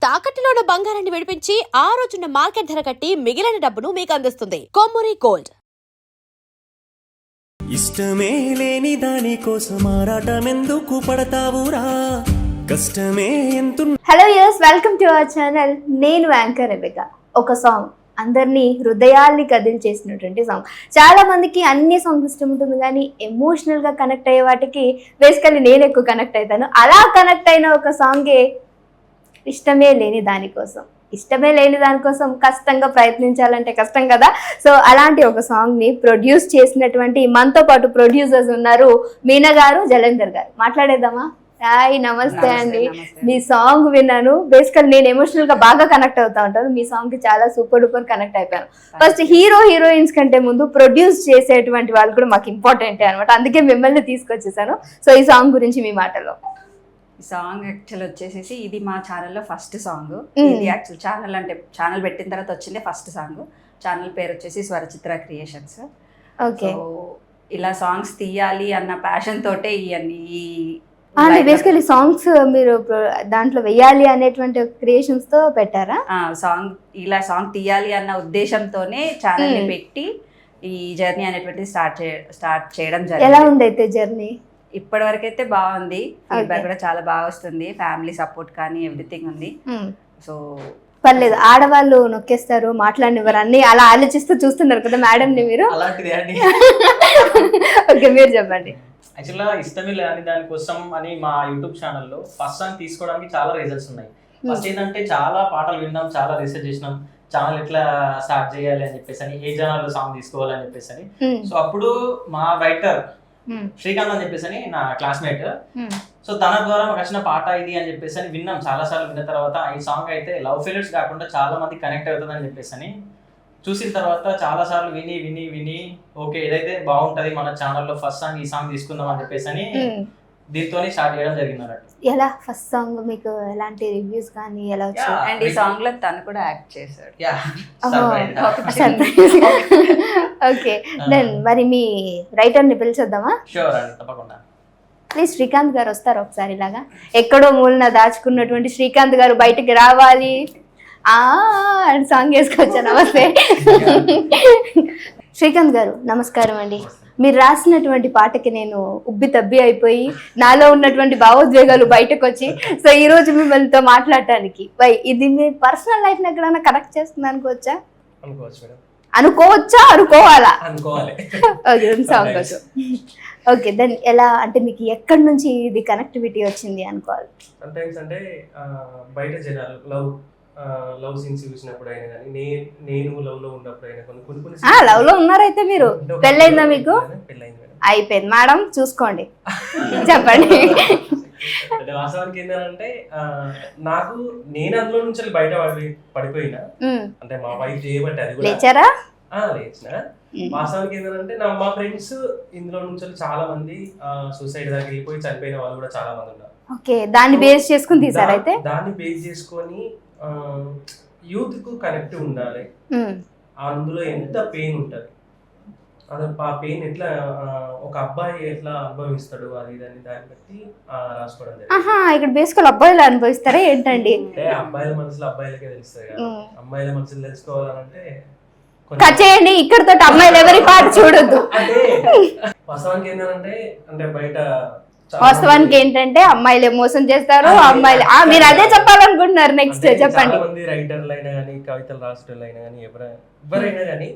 తాకట్టులో ఉన్న బంగారాన్ని విడిపించి ఆ రోజున్న మార్కెట్ ధర కట్టి మిగిలిన డబ్బును మీకు అందిస్తుంది కొమ్మూరి గోల్డ్. ఇష్టమే లేని దాని కోసం ఆరాటమెందుకు పడతావురా, కష్టమే ఎంత. Hello use, welcome to our channel. నేను యాంకర్ రెబెకా. ఒక సాంగ్ అందరినీ హృదయాల్ని కదిలిచేసినటువంటి సాంగ్. చాలా మందికి అన్ని సాంగ్స్ ఇష్టం ఉంటుంది, కానీ ఎమోషనల్గా కనెక్ట్ అయ్యే వాటికి బేసికల్లీ నేను ఎక్కువ కనెక్ట్ అవుతాను. అలా కనెక్ట్ అయిన ఒక సాంగే ఇష్టమే లేని దానికోసం. ఇష్టమే లేని దానికోసం కష్టంగా ప్రయత్నించాలంటే కష్టం కదా. సో అలాంటి ఒక సాంగ్ని ప్రొడ్యూస్ చేసినటువంటి మనతో పాటు ప్రొడ్యూసర్స్ ఉన్నారు, మీనా గారు, జలంధర్ గారు. మాట్లాడేద్దామా? హాయ్, నమస్తే అండి. మీ సాంగ్ విన్నాను. బేసికల్ నేను ఎమోషనల్గా బాగా కనెక్ట్ అవుతా ఉంటాను. మీ సాంగ్కి చాలా సూపర్ డూపర్ కనెక్ట్ అయిపోయాను. ఫస్ట్ హీరోయిన్స్ కంటే ముందు ప్రొడ్యూస్ చేసేటువంటి వాళ్ళు కూడా మాకు ఇంపార్టెంటే అనమాట. అందుకే మిమ్మల్ని తీసుకొచ్చేసాను. సో ఈ సాంగ్ గురించి మీ మాటలో. ఈ సాంగ్ యాక్చువల్ వచ్చేసేసి ఇది మా ఛానల్లో ఫస్ట్ సాంగ్. ఇది యాక్చువల్ ఛానల్ అంటే ఛానల్ పెట్టిన తర్వాత వచ్చిందే ఫస్ట్ సాంగ్. ఛానల్ పేరు వచ్చేసి స్వరచిత్ర క్రియేషన్స్. ఓకే, ఇలా సాంగ్స్ తీయాలి అన్న ప్యాషన్ తోటే ఇవన్నీ బేసికలీ సాంగ్స్ మీరు దాంట్లో వెయ్యాలి అనేటువంటి క్రియేషన్స్ తో పెట్టారా? సాంగ్ ఇలా సాంగ్ తీయాలి అన్న ఉద్దేశంతోనే ఛానల్ ని పెట్టి ఈ జర్నీ అనేటువంటిది స్టార్ట్ చేయడం జరిగింది. ఎలా ఉంది అయితే జర్నీ? ఇప్పటి వరకు అయితే బాగుంది. ఫీడ్బ్యాక్ కూడా చాలా బాగా వస్తుంది. ఫ్యామిలీ సపోర్ట్ కానీ ఎవ్రీథింగ్ ఉంది. సో పర్లేదు, ఆడవాళ్ళు నొక్కేస్తారు, మాట్లాడినవారు అన్ని అలా ఆలోచిస్తూ చూస్తున్నారు కదా మేడం ని మీరు. ఓకే, మీరు చెప్పండి. యాక్చువల్గా ఇష్టమే లేని దానికోసం అని మా యూట్యూబ్ ఛానల్లో ఫస్ట్ సాంగ్ తీసుకోవడానికి చాలా రీజన్స్ ఉన్నాయి. ఫస్ట్ ఏంటంటే చాలా పాటలు విన్నాం, చాలా రీసెర్చ్ చేసినాం, ఛానల్ ఎట్లా స్టార్ట్ చేయాలి అని చెప్పేసి అని, ఏ ఛానల్లో సాంగ్ తీసుకోవాలని చెప్పేసి అని. సో అప్పుడు మా రైటర్ శ్రీకాంత్ అని చెప్పేసి అని నా క్లాస్మేట్, సో తన ద్వారా మాకు వచ్చిన పాట ఇది అని చెప్పేసి అని విన్నాం. చాలా సార్లు విన్న తర్వాత ఈ సాంగ్ అయితే లవ్ ఫెయిల్యూర్స్ కాకుండా చాలా మంది కనెక్ట్ అవుతుంది అని చెప్పేసి అని చూసిన తర్వాత చాలా సార్లు విని ఓకే ఇదైతే బాగుంటది, మన ఛానల్లో ఫస్ట్ సాంగ్ ఈ సాంగ్ తీసుకుందాం అని చెప్పేసి అని దీంతో స్టార్ట్ చేయడం జరిగింది అన్నట్టు. ఎలా ఫస్ట్ సాంగ్ మీకు ఎలాంటి రివ్యూస్ కానీ ఎలా వచ్చాయి? అండ్ ఈ సాంగ్ లో తను కూడా యాక్ట్ చేశాడు. ఓకే, దెన్ మరి మీ రైటర్ ని పిలిచేద్దామా? షూర్ అండి, తప్పకుండా. ప్లీజ్ శ్రీకాంత్ గారు వస్తారు ఒకసారి. ఇలాగా ఎక్కడో మూలన దాచుకున్నటువంటి శ్రీకాంత్ గారు బయటికి రావాలి. సాంగ్ వేసుకొచ్చా. నమస్తే శ్రీకాంత్ గారు, నమస్కారం అండి. మీరు రాసినటువంటి పాటకి నేను ఉబ్బి తబ్బి అయిపోయి నాలో ఉన్నటువంటి భావోద్వేగాలు బయటకు వచ్చి, సో ఈ రోజు మిమ్మల్నితో మాట్లాడటానికి ఇది మీ పర్సనల్ లైఫ్ ని ఎక్కడైనా కనెక్ట్ చేస్తుంది అనుకోవచ్చా? అనుకోవాలా? ఓకే, సాంగ్ కోసం. ఓకే, దెన్ ఎలా అంటే మీకు ఎక్కడి నుంచి ఇది కనెక్టివిటీ వచ్చింది అనుకోవాలి? అంటే బయట జనాలు లవ్ సీన్స్ చూసినప్పుడు అయినా కానీ, నేను లవ్ లో ఉన్నప్పుడు అయినా కొన్ని లవ్ లో ఉన్నారైతే మీరు. పెళ్ళైందా మీకు? అయిపోయింది మేడం, చూసుకోండి. చెప్పండి. అంటే వాస్తవానికి ఏంటంటే నాకు నేను అందులో నుంచి బయట పడిపోయినా, అంటే మా వైఫ్ చేయబట్టి అది కూడా లేచారా? లేచిన. వాస్తవానికి ఏంటంటే మా ఫ్రెండ్స్ ఇందులో నుంచి చాలా మంది సూసైడ్ దాకా వెళ్ళిపోయి చనిపోయిన వాళ్ళు కూడా చాలా మంది ఉన్నారు. ఓకే, దాన్ని బేస్ చేసుకుని తీసారు అయితే? దాన్ని బేస్ చేసుకొని యూత్ కు కనెక్ట్ ఉండాలి. అందులో ఎంత పెయిన్ ఉంటది, అది ఆ పెయిన్ ఎట్లా ఒక అబ్బాయి ఎట్లా అనుభవిస్తాడు, అది దాన్ని బట్టి రాసుకోవడం జరిగింది. ఇక్కడ బేసికల్ అబ్బాయిలు అనుభవిస్తారా ఏంటండి? అంటే అబ్బాయిల మనసులో అబ్బాయిలకే తెలుస్తాయి కదా, అమ్మాయిల మనసులు తెలుసుకోవాలంటే చేయండి. ఇక్కడతో అమ్మాయిలు ఎవరి పాట చూడొద్దు. అంటే వాస్తవానికి ఏంటంటే అంటే బయట వాస్తవానికి ఏంటంటే అమ్మాయిలే మోసం చేస్తారు. అమ్మాయిలు మీరు అదే చెప్పాలనుకుంటున్నారు. నెక్స్ట్ చెప్పండి. మంది రైటర్లు అయినా కానీ, కవితలు రాసేటోళ్ళు అయినా కానీ, ఎవరైనా కానీ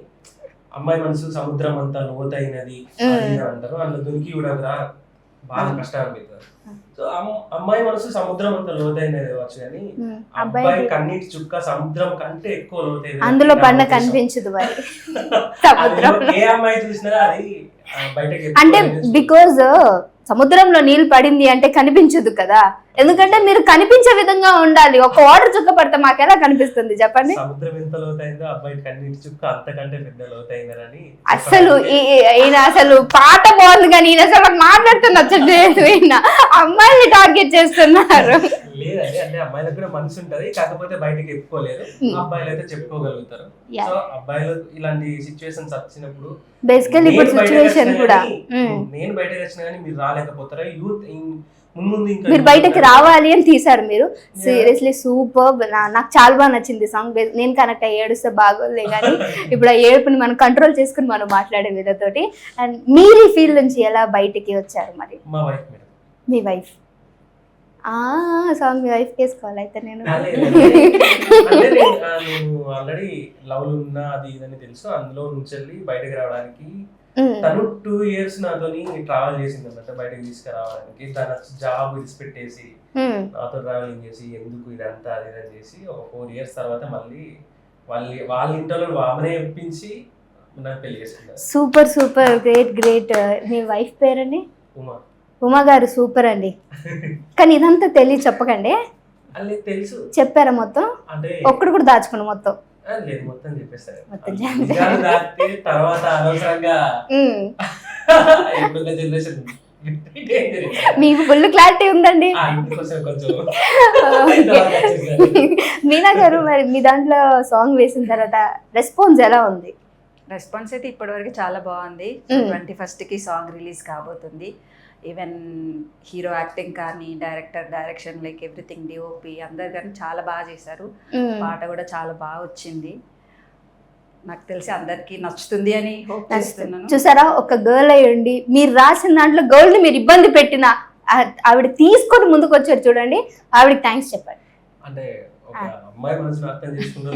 అమ్మాయి మనసు సముద్రం అంతా లోతైనది అంటారు. అందులో దునికి కూడా బాగా కష్టం అనిపిస్తారు. సో అమ్మాయి మనసు సముద్రం అంతా లోతైనది వచ్చు, కానీ అబ్బాయి కన్నీటి చుక్క సముద్రం కంటే ఎక్కువ లోతైనది. అందులో పన్న కనిపించదు మరి సముద్రం. ఏ అమ్మాయి చూసినా అది బయటకి అంటే బికాజ్ సముద్రంలో నీళ్ళు పడింది అంటే కనిపించదు కదా, ఎందుకంటే మీరు కనిపించే విధంగా ఉండాలి. ఒక వాటర్ చుక్క పడితే మాకెలా కనిపిస్తుంది చెప్పండి? సముద్రం ఎంత లోతైందో అబ్బాయి కన్నీటి చుక్క అంతకంటే పెద్ద లోతైందని. అసలు ఈయన అసలు పాట బాగుంది కానీ ఈయన అసలు మాట్లాడుతున్నట్టు అమ్మాయిని టార్గెట్ చేస్తున్నారు. లేదండి, అంటే అమ్మాయిలకు కూడా మనసు ఉంటది, కాకపోతే బయటకి చెప్పుకోలేరు. అబ్బాయిలు అయితే చెప్పుకోగలుగుతారు. సో అబ్బాయిలు ఇలాంటి సిచ్యువేషన్స్ వచ్చినప్పుడు బేసికల్లీ ఇప్పుడు సిచ్యువేషన్ కూడా నేను బయటకు వచ్చినా కానీ మీరు రాలేకపోతారా, యూత్ ముందు ఇంకా మీరు బయటకి రావాలి అని తీసారు మీరు. Seriously super. నాకు చాలా బాగా నచ్చింది సాంగ్. నేను కనెక్ట్ అయ్యి ఏడుస్తే బాగోలే కానీ ఇప్పుడు ఆ ఏడుపుని మనం కంట్రోల్ చేసుకుని మనం మాట్లాడే విధతోటి. అండ్ మీరు ఈ ఫీల్డ్ నుంచి ఎలా బయటికి వచ్చారు మరి? మా వైఫ్ మేడం. మీ వైఫ్ సాంగ్ మీ వైఫ్ వేసుకోవాలి అయితే నేను. అంటే నేను ఆల్రెడీ లవ్ ఉన్నా అది ఇదని తెలుసు. అందులో నుంచి వెళ్ళి బయటకు రావడానికి తను 2 years నాతోని ట్రావెల్ చేసింది అన్నమాట, బయటకు తీసుకురావడానికి. తన జాబ్ విడిచిపెట్టేసి నాతో ట్రావెలింగ్ చేసి ఎందుకు ఇదంతా అది ఇదని చేసి ఒక 4 years తర్వాత మళ్ళీ వాళ్ళ ఇంట్లో ఆమెనే ఒప్పించి నాకు పెళ్లి చేసుకున్నారు. Super super, great great. మీ వైఫ్ పేరండి? ఉమా. ఉమా గారు సూపర్ అండి. కానీ ఇదంతా తెలియ చెప్పకండి. అల్లే తెలుసు. చెప్పారా మొత్తం? అంటే ఒక్కడు కూడా దాచుకున్నా మొత్తం? లేదు, మొత్తం చెప్పేస్తారు. మొత్తం నిజాలు దాటితే తర్వాత అనవసరంగా ఇప్పుడు జనరేషన్ మీకు ఫుల్ క్లారిటీ ఉందండి. ఇంటికోసం కొంచెం మీనా గారు, మరి మీ దాంట్లో సాంగ్ వేసిన తర్వాత రెస్పాన్స్ ఎలా ఉంది? రెస్పాన్స్ అయితే ఇప్పటివరకు చాలా బాగుంది. 21st సాంగ్ రిలీజ్ కాబోతుంది. ఈవెన్ హీరో యాక్టింగ్ కానీ, డైరెక్షన్ లైక్ ఎవ్రీథింగ్, డిఓపి అందరు కానీ చాలా బాగా చేశారు. పాట కూడా చాలా బాగా వచ్చింది. నాకు తెలిసి అందరికి నచ్చుతుంది అని హోప్ చేస్తున్నాను. చూసారా, ఒక గర్ల్ అయి ఉండి మీరు రాసిన దాంట్లో గర్ల్ ని మీరు ఇబ్బంది పెట్టిన ఆవిడ తీసుకొని ముందుకు వచ్చారు చూడండి. ఆవిడకి థ్యాంక్స్ చెప్పండి. అంటే ఒక అమ్మాయి మనసును అర్థం చేసుకుంటూ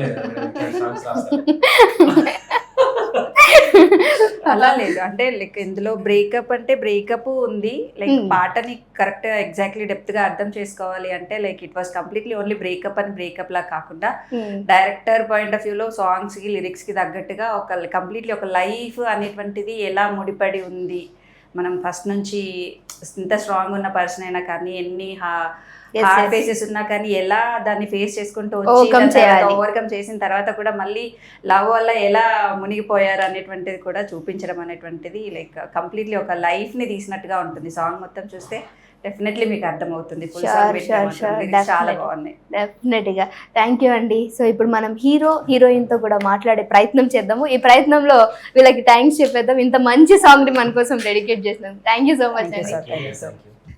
అలా లేదు. అంటే లైక్ ఇందులో బ్రేకప్ అంటే బ్రేకప్ ఉంది. లైక్ పాటని కరెక్ట్ గా ఎగ్జాక్ట్లీ డెప్త్ గా అర్థం చేసుకోవాలి అంటే like it was completely only breakup అని బ్రేకప్ లా కాకుండా డైరెక్టర్ పాయింట్ ఆఫ్ వ్యూలో సాంగ్స్ కి లిరిక్స్ కి తగ్గట్టుగా ఒక కంప్లీట్లీ ఒక లైఫ్ అనేటువంటిది ఎలా ముడిపడి ఉంది. మనం ఫస్ట్ నుంచి ఇంత స్ట్రాంగ్ ఉన్న పర్సన్ అయినా కానీ, ఎన్ని హార్డ్ ఫేసెస్ ఉన్నా కానీ ఎలా దాన్ని ఫేస్ చేసుకుంటూ వచ్చి ఓవర్కమ్ చేసిన తర్వాత కూడా మళ్ళీ లవ్ వల్ల ఎలా మునిగిపోయారు అనేటువంటిది కూడా చూపించడం అనేటువంటిది లైక్ కంప్లీట్లీ ఒక లైఫ్ ని తీసినట్టుగా ఉంటుంది. సాంగ్ మొత్తం చూస్తే డెఫినెట్లీ మీకు అర్థమవుతుంది. చాలా బాగున్నాయి. డెఫినెట్ గా థ్యాంక్ యూ అండి. సో ఇప్పుడు మనం హీరోయిన్ తో కూడా మాట్లాడే ప్రయత్నం చేద్దాము. ఈ ప్రయత్నంలో వీళ్ళకి థ్యాంక్స్ చెప్పేద్దాం. ఇంత మంచి సాంగ్ ని మన కోసం డెడికేట్ చేసినాం. థ్యాంక్ యూ సో మచ్ అండి.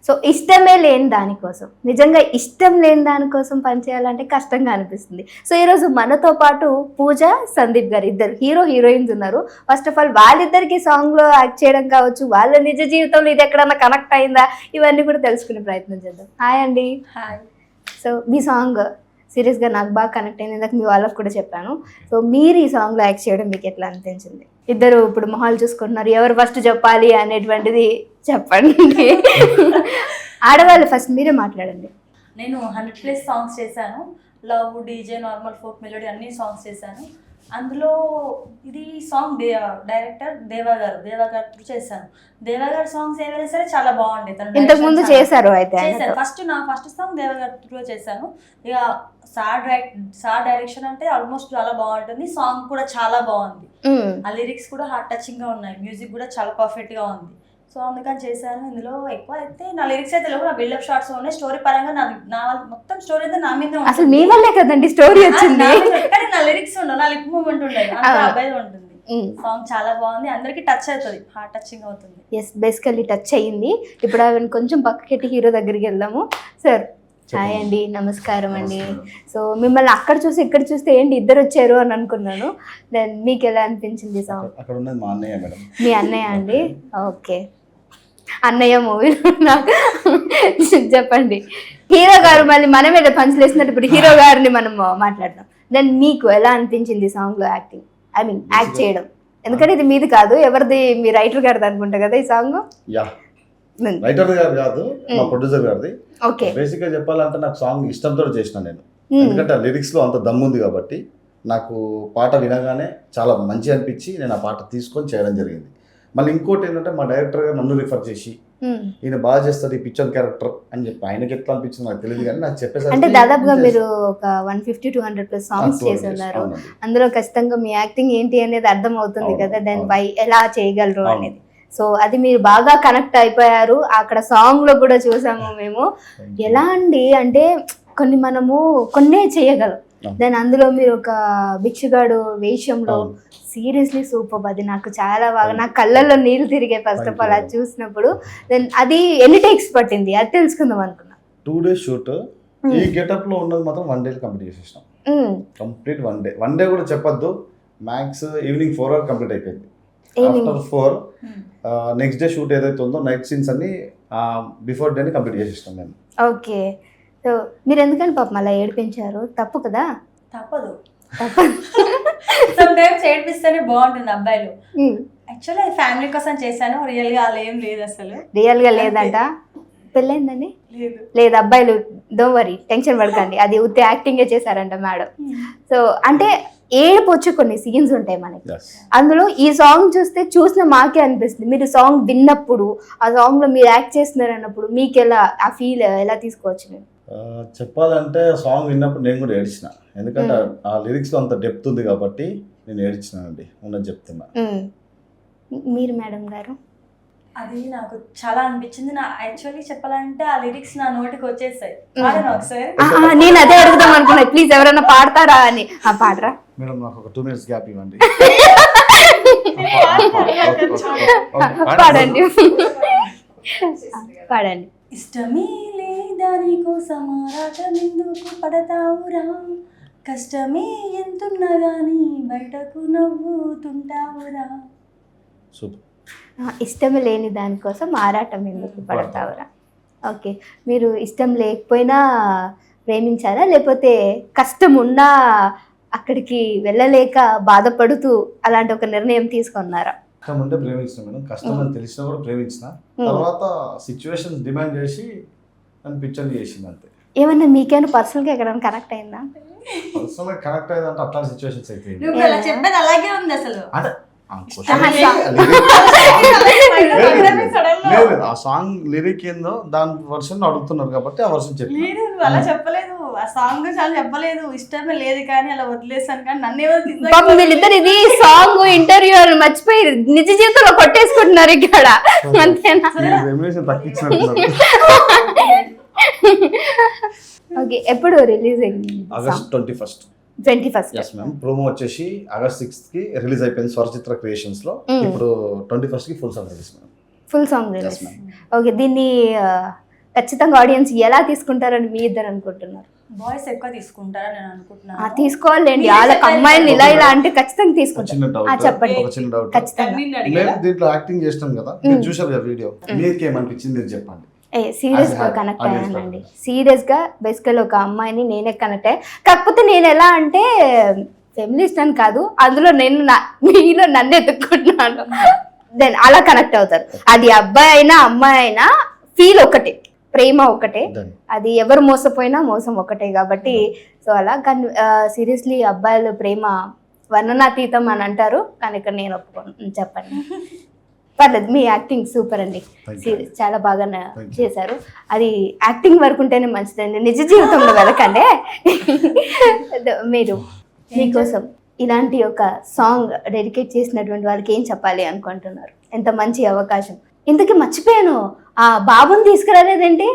సో ఇష్టమే లేని దానికోసం, నిజంగా ఇష్టం లేని దానికోసం పనిచేయాలంటే కష్టంగా అనిపిస్తుంది. సో ఈరోజు మనతో పాటు పూజ, సందీప్ గారు ఇద్దరు హీరోయిన్స్ ఉన్నారు. ఫస్ట్ ఆఫ్ ఆల్ వాళ్ళిద్దరికి సాంగ్లో యాక్ట్ చేయడం కావచ్చు, వాళ్ళ నిజ జీవితంలో ఇది ఎక్కడన్నా కనెక్ట్ అయిందా, ఇవన్నీ కూడా తెలుసుకునే ప్రయత్నం చేద్దాం. హాయ్ అండి. హాయ్. సో మీ సాంగ్ సీరియస్గా నాకు బాగా కనెక్ట్ అయింది. ఇందాక మీ వాళ్ళకి కూడా చెప్పాను. సో మీరు ఈ సాంగ్లో యాక్ట్ చేయడం మీకు ఎట్లా అనిపించింది? ఇద్దరు ఇప్పుడు మొహాలు చూసుకుంటున్నారు, ఎవరు ఫస్ట్ చెప్పాలి అనేటువంటిది చెప్పండి. ఆడవాళ్ళు ఫస్ట్ మీరే మాట్లాడండి. నేను 100+ సాంగ్స్ చేశాను. Love, DJ, normal, folk, melody అన్ని సాంగ్స్ చేశాను. అందులో ఇది సాంగ్ డైరెక్టర్ దేవా గారు చేశాను. దేవా గారి సాంగ్స్ ఏవైనా సరే చాలా బాగుండే. ఇంతకు ముందు చేశారు అయితే? నా ఫస్ట్ సాంగ్ దేవా గారి చేశాను. ఇక సార్ డైరెక్షన్ అంటే ఆల్మోస్ట్ చాలా బాగుంటుంది. సాంగ్ కూడా చాలా బాగుంది. ఆ లిరిక్స్ కూడా హార్ట్ టచింగ్ గా ఉన్నాయి. మ్యూజిక్ కూడా చాలా పర్ఫెక్ట్ గా ఉంది. సో అందుకని చేశాను. ఇందులో ఎక్కువ అయితే నా లిరిక్స్ అయితే లేవు, నా బిల్డప్ షార్ట్స్ ఉన్నాయి. స్టోరీ పరంగా నా మొత్తం స్టోరీ అయితే నా మీద అసలు మీ వల్లే కదండి స్టోరీ వచ్చింది. కానీ నా లిరిక్స్ ఉండవు, నా లిప్ మూవ్మెంట్ ఉండదు, అంత అబ్బాయి ఉంటుంది. సాంగ్ చాలా బాగుంది, అందరికి టచ్ అవుతుంది, హార్ట్ టచింగ్ అవుతుంది. ఎస్, బేసికల్లీ టచ్ అయ్యింది. ఇప్పుడు అవి కొంచెం పక్కకెట్టి హీరో దగ్గరికి వెళ్దాము. సార్ హాయ్ అండి, నమస్కారం అండి. సో మిమ్మల్ని అక్కడ చూసి ఇక్కడ చూస్తే ఏంటి ఇద్దరు వచ్చారు అని అనుకున్నాను. దెన్ మీకు ఎలా అనిపించింది సాంగ్? అక్కడ ఉన్నది మా అన్నయ్య మేడం. మీ అన్నయ్య అండి? ఓకే. అన్నయ్య మూవీలో నాకు చెప్పండి. హీరో గారు మళ్ళీ మన మీద పంచులు వేసినట్టు ఇప్పుడు హీరో గారిని మనం మాట్లాడదాం. దెన్ మీకు ఎలా అనిపించింది సాంగ్లో యాక్టింగ్, ఐ మీన్ యాక్ట్ చేయడం? ఎందుకంటే ఇది మీది కాదు, ఎవరిది? మీ రైటర్ గారిది అనుకుంటా కదా ఈ సాంగ్? యా, రైటర్ గారు కాదు, మా ప్రొడ్యూసర్ గారిది. ఓకే. బేసిక్ గా చెప్పాలంటే నాకు సాంగ్ ఇష్టంతో చేసిన నేను, ఎందుకంటే ఆ లిరిక్స్ లో అంత దమ్ముంది కాబట్టి నాకు పాట వినగానే చాలా మంచి అనిపించి నేను ఆ పాట తీసుకొని చేయడం జరిగింది. మళ్ళీ ఇంకోటి ఏంటంటే మా డైరెక్టర్ గారు నన్ను రిఫర్ చేసి ఈయన బాగా చేస్తారు ఈ పిక్చర్ క్యారెక్టర్ అని చెప్పి, ఆయనకి ఎట్లా అనిపించింది నాకు తెలియదు కానీ నాకు చెప్పేసరికి అంటే దాదాపుగా మీరు ఒక 150-200+ సాంగ్స్ చేస్తున్నారు. అందులో ఖచ్చితంగా మీ యాక్టింగ్ ఏంటి అనేది అర్థం అవుతుంది కదా, దాని బై ఎలా చేయగలరు అనేది. సో అది మీరు బాగా కనెక్ట్ అయిపోయారు. అక్కడ సాంగ్ లో కూడా చూసాము మేము. ఎలా అండి అంటే కొన్నే చేయగలం, దెన్ అందులో మీరు ఒక భిక్షగాడు వేషంలో అవును. Seriously super. అది నాకు చాలా బాగా, నా కళ్ళల్లో నీళ్లు తిరిగే ఫస్ట్ ఆఫ్ ఆల్ అది చూసినప్పుడు. దెన్ అది ఎన్ని టేక్స్ పట్టింది అది తెలుసుకుందాం అనుకున్నా. 2 days షూట్. ఈ గెటప్ లో ఉన్నది మాత్రం 1 day కంప్లీట్ చేసేసాం. కంప్లీట్ 1 day కూడా చెప్పొద్దు, మ్యాక్స్ ఈవినింగ్ 4 hours కంప్లీట్ అయిపోయింది. ఆఫ్టర్ 4 నెక్స్ట్ డే షూట్ ఏదైతే ఉందో నైట్ సీన్స్ అన్ని బిఫోర్ డేని కంప్లీట్ చేసేసాం మేము. ఓకే. సో మీరు ఎందుకని పాపం అలా ఏడిపించారు? తప్పు కదా. తప్పదు. సమ్ టైమ్స్ ఏడిపిస్తేనే బాగుంటుంది అబ్బాయిలు. యాక్చువల్లీ అది ఫ్యామిలీ కోసం చేశాను, రియల్ గా అలా ఏం లేదు అసలు. రియల్ గా లేదంట. పెళ్ళైందండి? లేదు. లేదు అబ్బాయిలు డోంట్ వరీ, టెన్షన్ పడకండి, అది ఉత్తి యాక్టింగే చేశారంట మేడం. సో అంటే ఏడుపు వచ్చే కొన్ని సీన్స్ ఉంటాయి మనకి. Yes. అందులో ఈ సాంగ్ చూసిన మాకే అనిపిస్తుంది, మీరు సాంగ్ విన్నప్పుడు ఆ సాంగ్ లో మీరు యాక్ట్ చేస్తున్నారు అన్నప్పుడు మీకు ఎలా ఆ ఫీల్ ఎలా తీసుకోవచ్చు? మీరు చెప్పాలంటే సాంగ్ విన్నప్పుడు నేను కూడా ఏడ్చిన, ఎందుకంటే ఆ లిరిక్స్ లో అంత డెప్త్ ఉంది కాబట్టి నేను ఏడ్చినానండి, ఉన్నది చెప్తున్నా. మీరు మేడం గారు? అది నాకు చాలా అనిపించింది. నా యాక్చువల్లీ చెప్పాలంటే ఆ లిరిక్స్ నా నోటికి వచ్చేసాయి. పాడను ఒకసారి. నేను అదే అడుగుదాం అనుకున్నా, ప్లీజ్ ఎవరైనా పాడతారా అని. పాడరా మేడం, నాకు ఒక 2 minutes గ్యాప్ ఇవ్వండి. పాడండి పాడండి. ఇష్టమే లేదా నీకోసం ఆరాటం ఎందుకు పడతావురా, కష్టమే ఎంతున్నా గానీ బయటకు నవ్వుతుంటావురా. సూపర్. ఇష్టం లేని దానికోసం ఆరాటం ఎందుకు పడతావురా. ఓకే. మీరు ఇష్టం లేకపోయినా ప్రేమించారా, లేకపోతే కష్టం ఉన్నా అక్కడికి వెళ్ళలేక బాధపడుతూ అలాంటి ఒక నిర్ణయం తీసుకున్నారా? కష్టం అంటే ప్రేమించిన మేడం, కష్టం అని తెలిసినా కూడా ప్రేమించిన. తర్వాత సిచ్యువేషన్స్ డిమాండ్ చేసి నన్ను పిక్చర్ చేసింది అంతే. ఏమన్నా మీకేమైనా పర్సనల్గా ఎక్కడైనా కనెక్ట్ అయిందా? పర్సనల్గా కనెక్ట్ అయ్యేదంటే అట్లాంటి సిచ్యువేషన్స్ అయితే నువ్వు అలా చెప్పేది అలాగే ఉంది అసలు. అంటే Suddenly. లేదు, ఆ సాంగ్ లిరిక్ ఏందో దాని వర్షన్ అడుగుతున్నారు కాబట్టి ఆ వర్షన్ చెప్పి. లేదు నువ్వు అలా చెప్పలేదు, ఆ సాంగ్ చాలా చెప్పలేదు. ఇష్టమే లేదు కానీ అలా వదిలేసాను కానీ నన్ను పాపం వీళ్ళిద్దరు ఇది సాంగ్ ఇంటర్వ్యూ అని మర్చిపోయి నిజ జీవితంలో కొట్టేసుకుంటున్నారు ఇక్కడ, అంతేనా? రెమ్యునరేషన్ తగ్గించినట్టున్నారు. ఓకే. ఎప్పుడు రిలీజ్ అయింది? August 21st. 21st. Yes ma'am. Promo వచ్చేసి ఆగస్ట్ 6th కి రిలీజ్ అయిపోయింది స్వరచిత్ర క్రియేషన్స్ లో. ఇప్పుడు 21st కి full song release ma'am. Full song release. Okay. దీన్ని ఖచ్చితంగా ఆడియన్స్ ఎలా తీసుకుంటారని మీ ఇద్దరు అనుకుంటున్నారు? బాయ్స్ ఎక్కువ తీసుకుంటారని నేను అనుకుంటున్నాను. తీసుకోవాలండి, వాళ్ళకి అమ్మాయిలు ఇలా అంటే ఖచ్చితంగా తీసుకుంటారు. చెప్పండి. ఒక చిన్న డౌట్. ఖచ్చితంగా. మేము దీంట్లో యాక్టింగ్ చేస్తాం కదా, మీరు చూసారు కదా వీడియో, మీకు ఏమనిపించింది మీరు చెప్పండి. సీరియస్ గా కనెక్ట్ అయ్యానండి. సీరియస్ గా బేసికల్ ఒక అమ్మాయిని నేనే కనెక్ట్ అయ్యా. కాకపోతే నేను ఎలా అంటే ఫెమినిస్ట్ అని కాదు, అందులో నేను మీలో నన్ను ఎత్తుకుంటున్నాను. దెన్ అలా కనెక్ట్ అవుతారు. అది అబ్బాయి అయినా అమ్మాయి అయినా ఫీల్ ఒకటే, ప్రేమ ఒకటే, అది ఎవరు మోసపోయినా మోసం ఒకటే కాబట్టి. సో అలా కానీ సీరియస్లీ అబ్బాయిల ప్రేమ వర్ణనాతీతం అని అంటారు, కానీ ఇక్కడ నేను ఒప్పుకోను. చెప్పండి. పర్లేదు, మీ యాక్టింగ్ సూపర్ అండి, చాలా బాగా చేశారు. అది యాక్టింగ్ వరకు ఉంటేనే మంచిదండి, నిజ జీవితంలో వెళ్ళకండి. మీరు మీకోసం ఇలాంటి ఒక సాంగ్ డెడికేట్ చేసినటువంటి వాళ్ళకి ఏం చెప్పాలి అనుకుంటున్నారు? ఎంత మంచి అవకాశం. ఇంతకీ మర్చిపోయాను, ఆ బాబుని తీసుకురాలేదేంటి?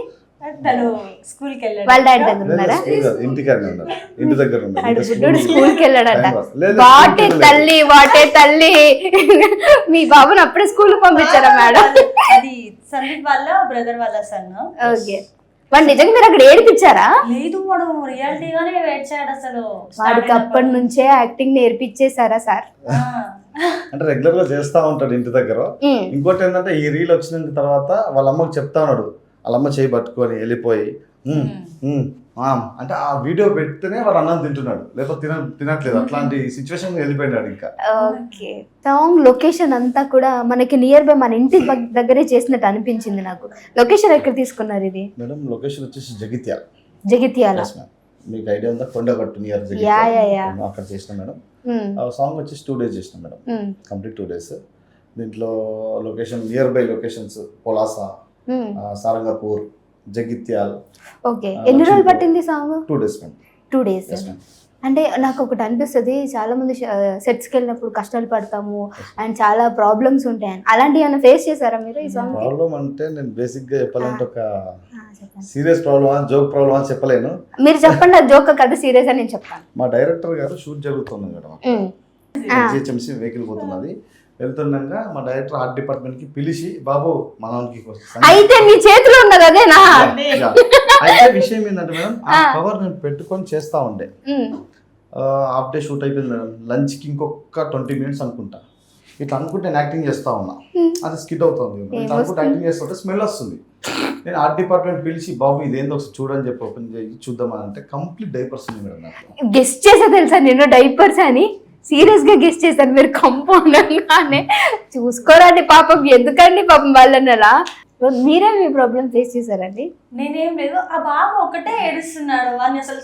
తను స్కూల్కి వెళ్ళాడు. వాళ్ళ డాడీ దగ్గర ఉన్నారా? ఇంటి దగ్గర బుడ్డోడు స్కూల్కి వెళ్ళాడట. వాటే తల్లి వాటే తల్లి, మీ బాబుని అప్పుడే స్కూల్ పంపించారా మేడం? అది సందీప్ వాళ్ళ బ్రదర్ వాళ్ళ సన్. ఓకే. వాడు నిజంగా మీరు అక్కడ ఏడిపించారా? లేదు, వాడు రియాలిటీగానే ఏడ్చాడు అసలు. వాడికి అప్పటి నుంచే యాక్టింగ్ నేర్పించేశారా సార్? అంటే రెగ్యులర్ గా చేస్తా ఉంటాడు ఇంటి దగ్గర. ఇంకోటి ఏంటంటే ఈ రీల్ వచ్చిన తర్వాత వాళ్ళ అమ్మకి చెప్తా ఉన్నాడు, వాళ్ళ అమ్మ చేయి పట్టుకొని వెళ్ళిపోయి అంటే ఆ వీడియో పెడితేనే వాడు అన్నం తింటున్నాడు, లేకపోతే తినట్లేదు. అట్లాంటి సిచ్యువేషన్ వెళ్ళిపోయినాడు ఇంకా. ఓకే. సాంగ్ లొకేషన్ అంతా కూడా మనకి నియర్ బై మన ఇంటి దగ్గరే చేసినట్టు అనిపించింది నాకు. లొకేషన్ ఎక్కడ తీసుకున్నారు ఇది? మేడం లొకేషన్ వచ్చేసి జగిత్యాల. జగిత్యాల. మీకు ఐడియా ఉందా? కొండగట్టు నియర్ అక్కడ చేసిన మేడం. సాంగ్ వచ్చేసి 2 days చేసిన మేడం, కంప్లీట్ 2 days. దీంట్లో location near by locations Polasa, Sarangpur, Jagtial. Okay. ఎన్ని రోజులు పట్టింది సాంగ్? 2 days. 2 days. అంటే నాకు ఒకటి అనిపిస్తుంది, చాలా మంది సెట్స్కి వెళ్ళినప్పుడు కష్టాలు పడతాము అండ్ చాలా ప్రాబ్లమ్స్ ఉంటాయని, అలాంటివి ఏమైనా ఫేస్ చేశారా మీరు ఈ సాంగ్? ప్రాబ్లం అంటే నేను బేసిక్గా చెప్పాలంటే ఒక చెప్పండి, సీరియస్ ప్రాబ్లమ్ జోక్ ప్రాబ్లమ్ అని చెప్పలేను. మీరు చెప్పండి, అది జోక్ కథ సీరియస్ అని నేను చెప్తాను. మా డైరెక్టర్ గారు షూట్ జరుగుతుంది మేడం, జిహెచ్ఎంసీ వెహికల్ పోతున్నది, వెళ్తుండగా మా డైరెక్టర్ ఆర్ట్ డిపార్ట్మెంట్కి పిలిచి బాబు మనకి అయితే మీ చేతిలో ఉన్నది అదేనా? అయితే విషయం ఏంటంటే మేడం, ఆ కవర్ నేను పెట్టుకొని చేస్తా ఉండే, హాఫ్ డే షూట్ అయిపోయింది మేడం, లంచ్కి ఇంకొక 20 minutes అనుకుంటా, ఇట్లా అనుకుంటే నేను యాక్టింగ్ చేస్తా ఉన్నా, అది స్కిడ్ అవుతుంది, ఇట్లా అనుకుంటే యాక్టింగ్ చేస్తుంటే స్మెల్ వస్తుంది. నేను ఆర్ట్ డిపార్ట్మెంట్ పిలిచి బాబు ఇదేందో ఒకసారి చూడని చెప్పి ఓపెన్ చేసి చూద్దామని అంటే కంప్లీట్ డైపర్స్ ఉంది మేడం నాకు. గెస్ట్ చేసా తెలుసా నేను డైపర్స్ అని, సీరియస్ గా గెస్ట్ చేశాను. మీరు కంపౌండర్గానే చూసుకోరండి పాపం, ఎందుకండి పాపం వాళ్ళని అలా. మీరే మీ ప్రాబ్లం ఫేస్ చేశారండి? నేనేం లేదు, ఆ బాబు ఒకటే ఏడుస్తున్నాడు, వాడిని అసలు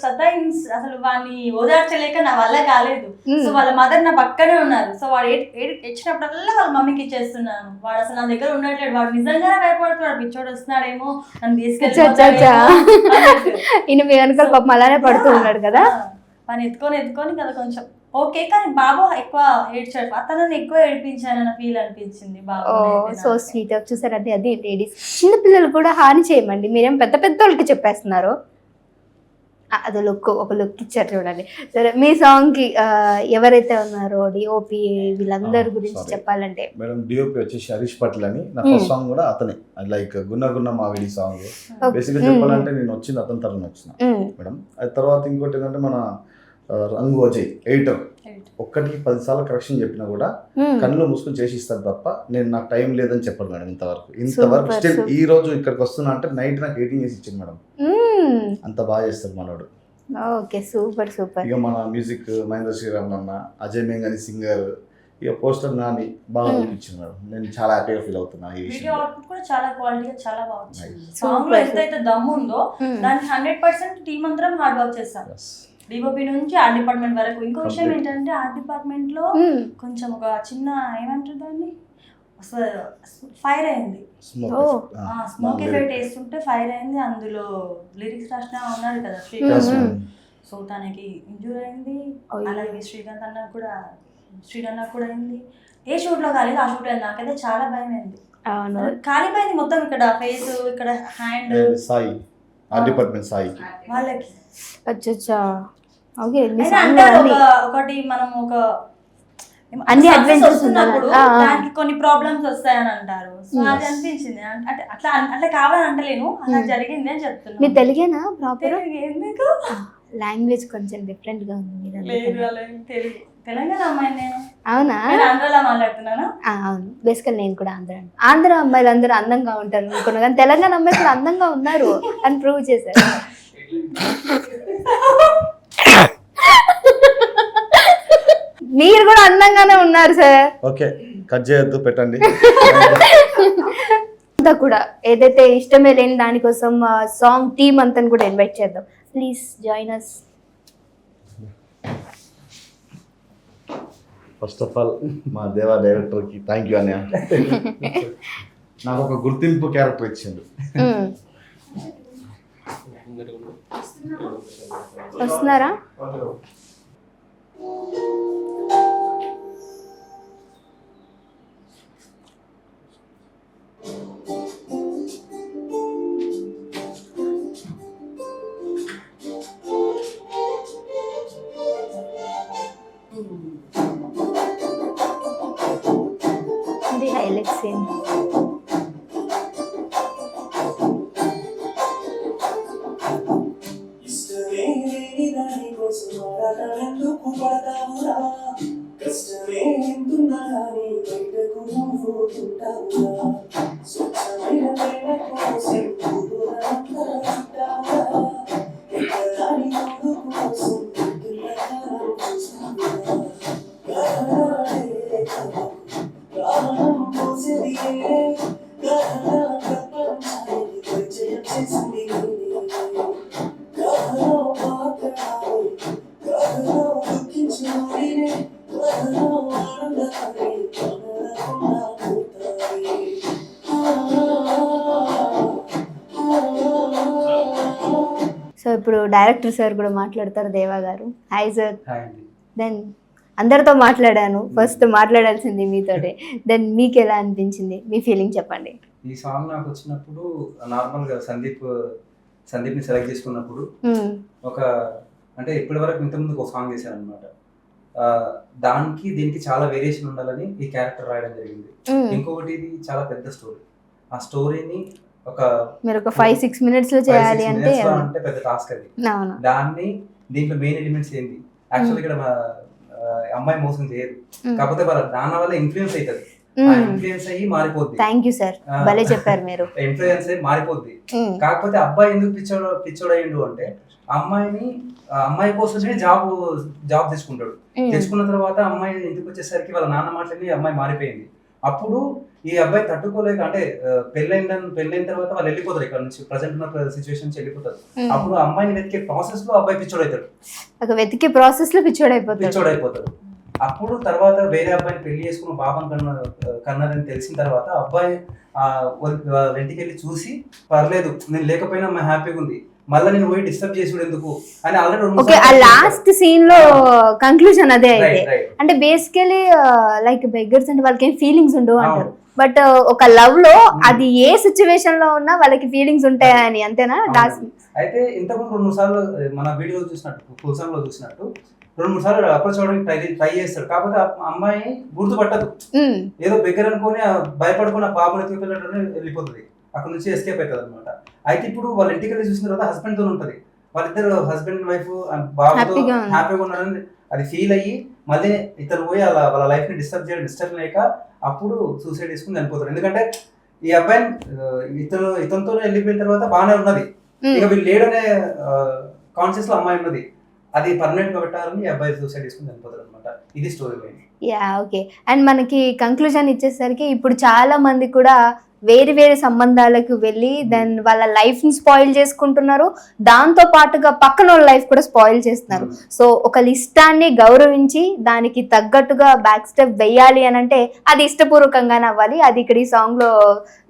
అసలు వాడిని ఓదార్చలేక నా వల్ల కాలేదు. సో వాళ్ళ మదర్ నా పక్కనే ఉన్నారు, సో వాడు ఏడ్చినప్పుడల్లా వాళ్ళ మమ్మీకి ఇచ్చేస్తున్నాను. వాడు అసలు నా దగ్గర ఉండట్లేదు, వాడు నిజంగానే భయపడుతున్నాడు, పిచ్చోడు వస్తున్నాడేమో నన్ను తీసుకెళ్ళి ఈయన మీ వెనకాల పాపం అలానే పడుతూ ఉన్నాడు కదా. వాడిని ఎత్తుకొని కదా కొంచెం ఓకే, కానీ బాబు ఎక్కువ ఏడ్చాడు, అతను ఎక్కువ ఏడిపించానన్న ఫీల్ అనిపించింది బాబు. So sweet. చూసారంటే అది లేడీస్, చిన్న పిల్లలు కూడా హాని చేయమండి, మీరేం పెద్ద పెద్ద వాళ్ళకి చెప్పేస్తున్నారు. అది ఒక లుక్ ఇచ్చారు చూడండి. సరే, మీ సాంగ్ కి ఎవరైతే ఉన్నారో డిఓపి వీళ్ళందరి గురించి చెప్పాలంటే? మేడం డిఓపి వచ్చేసి హరీష్ పటేల్ అని, నా ఫస్ట్ సాంగ్ కూడా అతనే, లైక్ గున్న గున్న మావిడి సాంగ్. బేసిక్గా చెప్పాలంటే నేను వచ్చింది అతని తరఫున వచ్చిన మేడం. అది తర్వాత ఇంకోటి ఏంటంటే మన రంగు అజయ్ ఎడిటర్, 1-10 సార్లు కరెక్షన్ చెప్పినా కూడా కళ్ళు మూసుకొని చేసి ఇస్తారు తప్ప నేను నాకు టైం లేదని చెప్పాను మేడం. ఇంతవరకు స్టిల్ ఈ రోజు ఇక్కడికి వస్తున్నా అంటే నైట్ నాకు ఎడిటింగ్ చేసి ఇచ్చింది మేడం, అంత బాగా చేస్తారు మనోడు. Okay, super super. ఇక మన మ్యూజిక్ మహేంద్ర శ్రీరామ్ అన్న, అజయ్ మేంగని సింగర్, ఇక పోస్టర్ నాని బాగా అనిపించింది మేడం. నేను చాలా హ్యాపీగా ఫీల్ అవుతున్నా ఈ విషయం. వీడియో అవుట్పుట్ కూడా చాలా క్వాలిటీగా చాలా బాగుంది. సాంగ్ లో ఎంతైతే దమ్ ఉందో దానికి 100% టీమ్ అందరం హార్డ్ వర్క్ చేస్తాం, డిఓపి నుంచి ఆర్ట్ డిపార్ట్మెంట్ వరకు. ఇంకో విషయం ఏంటంటే ఆర్ట్ డిపార్ట్మెంట్ లో కొంచెం ఒక చిన్న ఏమంటారు దాన్ని, ఫైర్ అయింది, స్మోక్ ఎఫెక్ట్ వేస్తుంటే ఫైర్ అయింది. అందులో లిరిక్స్ రాసిన ఉన్నాడు కదా శ్రీకాంత్, సో తనకి ఇంజూర్ అయింది. అలాగే శ్రీకాంత్ అన్న కూడా అయింది. ఏ షూట్ లో కాలేదు, ఆ షూట్ అయింది. నాకైతే చాలా భయం అయింది, కాలిపోయింది మొత్తం, ఇక్కడ ఫేస్, ఇక్కడ hand. Sai art department Sai వాళ్ళకి అచ్చా. ఓకే, ఒకటి మనం ఒక అన్ని అడ్వెంచర్స్ ఉన్నప్పుడు దానికి కొన్ని ప్రాబ్లమ్స్ వస్తాయని అంటారు. సో అది అనిపించింది, అంటే అట్లా కావాలని అంటలేను, అలా జరిగింది అని చెప్తున్నాను. మీరు తెలుగేనా ప్రాపర్? ఎందుకు లాంగ్వేజ్ కొంచెం డిఫరెంట్ గా ఉంది. తెలంగాణ అమ్మాయి నేను. అవునా? ఆంధ్రలో మాట్లాడుతున్నాను. అవును, బేసికల్ నేను కూడా ఆంధ్ర అమ్మాయిలు అందరూ అందంగా ఉంటారు అనుకున్నా, కానీ తెలంగాణ అమ్మాయిలు కూడా అందంగా ఉన్నారు అని ప్రూవ్ చేశారు. మీరు కూడా అందంగానే ఉన్నారు సార్. ఓకే, కట్ చేయొద్దు, పెట్టండి. అంతా కూడా ఏదైతే ఇష్టమే లేని దానికోసం సాంగ్ టీమ్ అంతా కూడా ఇన్వైట్ చేద్దాం. Please join us. First of all మా దేవా డైరెక్టర్కి థ్యాంక్ యూ అన్నయ్య, నాకు ఒక గుర్తింపు క్యారెక్టర్ ఇచ్చిండు. వస్తున్నారా? ఇది హైలైట్ సీన్. సో ఇప్పుడు డైరెక్టర్ సార్ కూడా మాట్లాడతారు, దేవా గారు. Hi sir. హాయ్ అండి. దెన్ అందరితో మాట్లాడాను, ఫస్ట్ మాట్లాడాల్సింది మీతోటే. దెన్ మీకు ఎలా అనిపించింది, మీ ఫీలింగ్ చెప్పండి. ఈ సాంగ్ నాకు వచ్చినప్పుడు నార్మల్గా సందీప్ని సెలెక్ట్ చేసుకున్నప్పుడు ఒక అంటే ఇప్పటి వరకు ఇంతకుముందు ఒక సాంగ్ చేశాను అనమాట. దానికి దీనికి చాలా వేరియేషన్ ఉండాలని ఈ క్యారెక్టర్ రాయడం జరిగింది. ఇంకొకటి ఇది చాలా పెద్ద స్టోరీ. ఆ స్టోరీని మీరు ఒక 5-6 minutes లో చేయాలి అంటే పెద్ద టాస్క్ అది. దాన్ని దీంట్లో మెయిన్ ఎలిమెంట్స్ ఏంటి, యాక్చువల్ ఇక్కడ అమ్మాయి మోసం చేయదు, కాకపోతే వాళ్ళ నాన్న వల్ల ఇన్ఫ్లుయెన్స్ అవుతుంది. ఇన్ఫ్లుయెన్స్ అయ్యి మారిపోద్ది. థ్యాంక్ యూ సార్, భలే చెప్పారు మీరు. ఇన్ఫ్లుయెన్స్ అయ్యి మారిపోద్ది. కాకపోతే అబ్బాయి ఎందుకు పిచ్చోడయ్యిండు అంటే అమ్మాయి కోసమే జాబ్ తీసుకుంటాడు. తెచ్చుకున్న తర్వాత అమ్మాయి ఇంటికి వచ్చేసరికి వాళ్ళ నాన్న మాటలని అమ్మాయి మారిపోయింది. అప్పుడు ఈ అబ్బాయి తట్టుకోలేక అంటే పెళ్ళైన తర్వాత వాళ్ళు వెళ్ళిపోతారు ఇక్కడ నుంచి, ప్రజెంట్ ఉన్న సిచ్యువేషన్ వెళ్ళిపోతారు. అప్పుడు అమ్మాయిని వెతికే ప్రాసెస్ లో అబ్బాయి పిచ్చోడవుతాడు. వెతికే ప్రాసెస్ లో పిచ్చోడైపోతాడు. అప్పుడు తర్వాత వేరే అబ్బాయిని పెళ్లి చేసుకున్న బాబాని కన్నదని తెలిసిన తర్వాత అబ్బాయి వాళ్ళ ఇంటికి వెళ్ళి చూసి, పర్లేదు నేను లేకపోయినా అమ్మాయి హ్యాపీగా ఉంది, మళ్ళీ నేను పోయి డిస్టర్బ్ చేసి ఎందుకు అని ఆల్రెడీ లాస్ట్ సీన్ లో కంక్లూజన్ అదే అయితే. అంటే బేసికలీ లైక్ బెగ్గర్స్ అంటే వాళ్ళకి ఏం ఫీలింగ్స్ ఉండవు అంటారు, బట్ ఒక లవ్ లో అది ఏ సిచ్యువేషన్ లో ఉన్నా వాళ్ళకి ఫీలింగ్స్ ఉంటాయని, అంతేనా? అయితే ఇంతకుముందు 2-3 సార్లు మన వీడియో చూసినట్టు, ఫుల్ సాంగ్ లో చూసినట్టు 2-3 సార్లు అప్రోచ్ అవ్వడానికి ట్రై చేస్తాడు. కాకపోతే అమ్మాయి గుర్తుపట్టదు, ఏదో బెగ్గర్ అనుకుని భయపడుకుని బాబుని ఎత్తుకెళ్ళి వెళ్ళిపోతుంది, అక్కడ నుంచి ఎస్కేప్ అవుతుంది అనమాట. అయితే ఇప్పుడు వాళ్ళ ఇంటికి వెళ్ళి చూసిన తర్వాత హస్బెండ్ తో ఉంటది, వాళ్ళిద్దరు హస్బెండ్ వైఫ్ బాబుతో హ్యాపీగా ఉన్నారని అది ఫీల్ అయ్యి మళ్ళీ ఇతను పోయి వాళ్ళ లైఫ్ ని డిస్టర్బ్ లేక అప్పుడు సూసైడ్ చేసుకుని చనిపోతారు. ఎందుకంటే ఈ అబ్బాయి ఇతనితో వెళ్ళిపోయిన తర్వాత బాగానే ఉన్నది, ఇక వీళ్ళు లేడనే కాన్షియస్ లో అమ్మాయి ఉన్నది, అది పర్మనెంట్ గా పెట్టాలని ఈ అబ్బాయి సూసైడ్ చేసుకుని చనిపోతారు అనమాట. ఇది స్టోరీ లైన్. ఓకే. అండ్ మనకి కంక్లూజన్ ఇచ్చేసరికి ఇప్పుడు చాలా మంది కూడా వేరు సంబంధాలకు వెళ్ళి దెన్ వాళ్ళ లైఫ్ ని స్పాయిల్ చేసుకుంటున్నారు, దాంతో పాటుగా పక్కన వాళ్ళ లైఫ్ కూడా స్పాయిల్ చేస్తున్నారు. సో ఒకళ్ళ ఇష్టాన్ని గౌరవించి దానికి తగ్గట్టుగా బ్యాక్ స్టెప్ వెయ్యాలి అని అంటే అది ఇష్టపూర్వకంగానే అవ్వాలి. అది ఇక్కడ ఈ సాంగ్ లో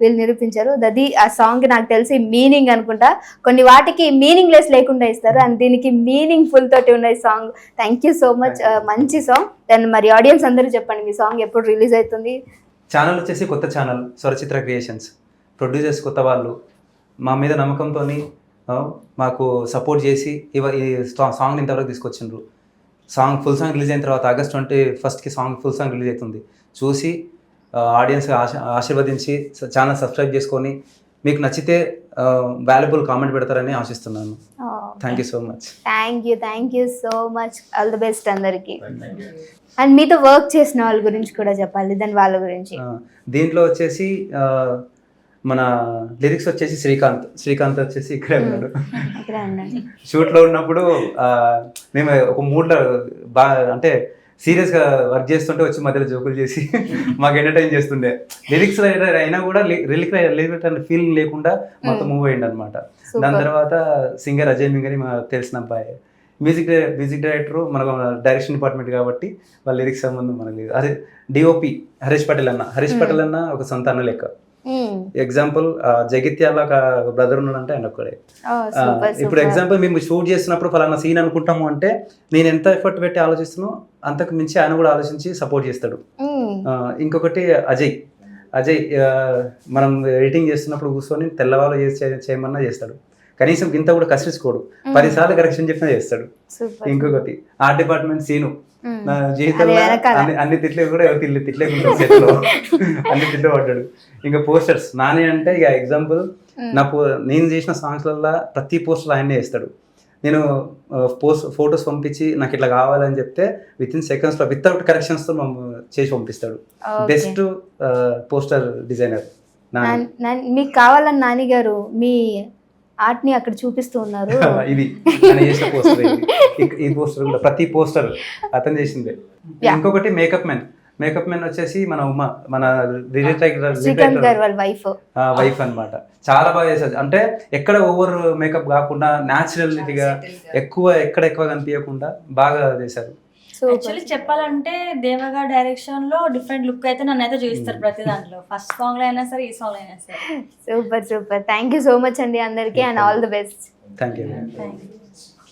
వీళ్ళు నిరూపించారు. అది ఆ సాంగ్ నాకు తెలిసి మీనింగ్ అనుకుంటా, కొన్ని వాటికి మీనింగ్ లెస్ లేకుండా ఇస్తారు, అండ్ దీనికి మీనింగ్ ఫుల్ తోటి ఉన్న ఈ song. Thank you so much, మంచి సాంగ్. దెన్ మరి ఆడియన్స్ అందరూ చెప్పండి, మీ సాంగ్ ఎప్పుడు రిలీజ్ అవుతుంది? ఛానల్ వచ్చేసి కొత్త ఛానల్ స్వరచిత్ర క్రియేషన్స్, ప్రొడ్యూసర్స్ కొత్త వాళ్ళు, మా మీద నమ్మకంతో మాకు సపోర్ట్ చేసి ఈ సాంగ్ని ఇంతవరకు తీసుకొచ్చిండ్రు. ఫుల్ సాంగ్ రిలీజ్ అయిన తర్వాత August 21st song full song release అవుతుంది. చూసి ఆడియన్స్ ఆశీర్వదించి ఛానల్ సబ్స్క్రైబ్ చేసుకొని మీకు నచ్చితే వాల్యుబుల్ కామెంట్ పెడతారని ఆశిస్తున్నాను. Thank you so much. Thank you so much. All the best అందరికి. అండ్ మీతో వర్క్ చేసిన వాళ్ళ గురించి కూడా చెప్పాలి, దాని వాళ్ళ గురించి. దీంట్లో వచ్చేసి మన లిరిక్స్ వచ్చేసి శ్రీకాంత్ వచ్చేసి ఇక్కడే ఉన్నాడు. షూట్లో ఉన్నప్పుడు మేము ఒక మూడ్లో అంటే సీరియస్గా వర్క్ చేస్తుంటే వచ్చి మధ్యలో జోకులు చేసి మాకు ఎంటర్టైన్ చేస్తుండే. లిరిక్స్ అయినా కూడా లిరిక్ ఫీలింగ్ లేకుండా మొత్తం మూవ్ అయ్యింది అనమాట. దాని తర్వాత సింగర్ అజయ్ మింగని మాకు తెలిసిన అబ్బాయి, మ్యూజిక్ డైరెక్టర్ మనకు డైరెక్షన్ డిపార్ట్మెంట్ కాబట్టి వాళ్ళ లిరిక్స్ సంబంధం మనకు లేదు. అదే డిఓపి హరీష్ పటేల్ అన్న ఒక సొంత అన్న లెక్క. ఎగ్జాంపుల్ జగిత్యాల ఒక బ్రదర్ ఉన్నాడంటే ఆయన ఒక్కడే. ఇప్పుడు ఎగ్జాంపుల్ మేము షూట్ చేస్తున్నప్పుడు ఫలానా సీన్ అనుకుంటాము అంటే నేను ఎంత ఎఫర్ట్ పెట్టి ఆలోచిస్తున్నానో అంతకు మించి ఆయన కూడా ఆలోచించి సపోర్ట్ చేస్తాడు. ఇంకొకటి అజయ్ మనం ఎడిటింగ్ చేస్తున్నప్పుడు కూర్చొని తెల్లవాళ్ళు చేయమన్నా చేస్తాడు, కనీసం ఇంత కూడా కష్టించుకోడు, 10 సార్లు కరెక్షన్ చెప్పినా చేస్తాడు. ఇంకొకటి ఆర్ట్ డిపార్ట్మెంట్ సీను, నా జీవితంలో అన్ని తిట్లే కూడా ఎవరు తిట్లేకుండా సెట్లో అన్ని తిట్లు పడ్డాడు. ఇంకా పోస్టర్స్ నాని అంటే ఇక ఎగ్జాంపుల్, నేను చేసిన సాంగ్స్లలో ప్రతి పోస్టర్ ఆయనే వేస్తాడు. నేను ఫొటోస్ పంపించి నాకు ఇట్లా కావాలని చెప్తే విత్ ఇన్ సెకండ్స్లో వితౌట్ కరెక్షన్స్తో చేసి పంపిస్తాడు. Best poster designer. మీకు కావాలని నాని గారు మీ ఆర్ట్ ని అక్కడ చూపిస్తూ ఉన్నారు. ఇది చేసిన పోస్టర్, ఈ పోస్టర్ కూడా ప్రతి పోస్టర్ అతను చేసిందే. ఇంకొకటి మేకప్ మ్యాన్ వచ్చేసి మన వైఫ్ అన్నమాట. చాలా బాగా చేశారు, అంటే ఎక్కడ ఓవర్ మేకప్ కాకుండా న్యాచురల్గా ఎక్కువ కనిపించకుండా బాగా చేశారు. యాక్చువల్లీ చెప్పాలంటే దేవగా డైరెక్షన్ లో డిఫరెంట్ లుక్ అయితే నన్ను అయితే చూపిస్తారు ప్రతి దాంట్లో, ఫస్ట్ సాంగ్ లో అయినా సరే ఈ సాంగ్ లో అయినా సరే. Super. Thank you so much అండి అందరికి, and all the best. Thank you.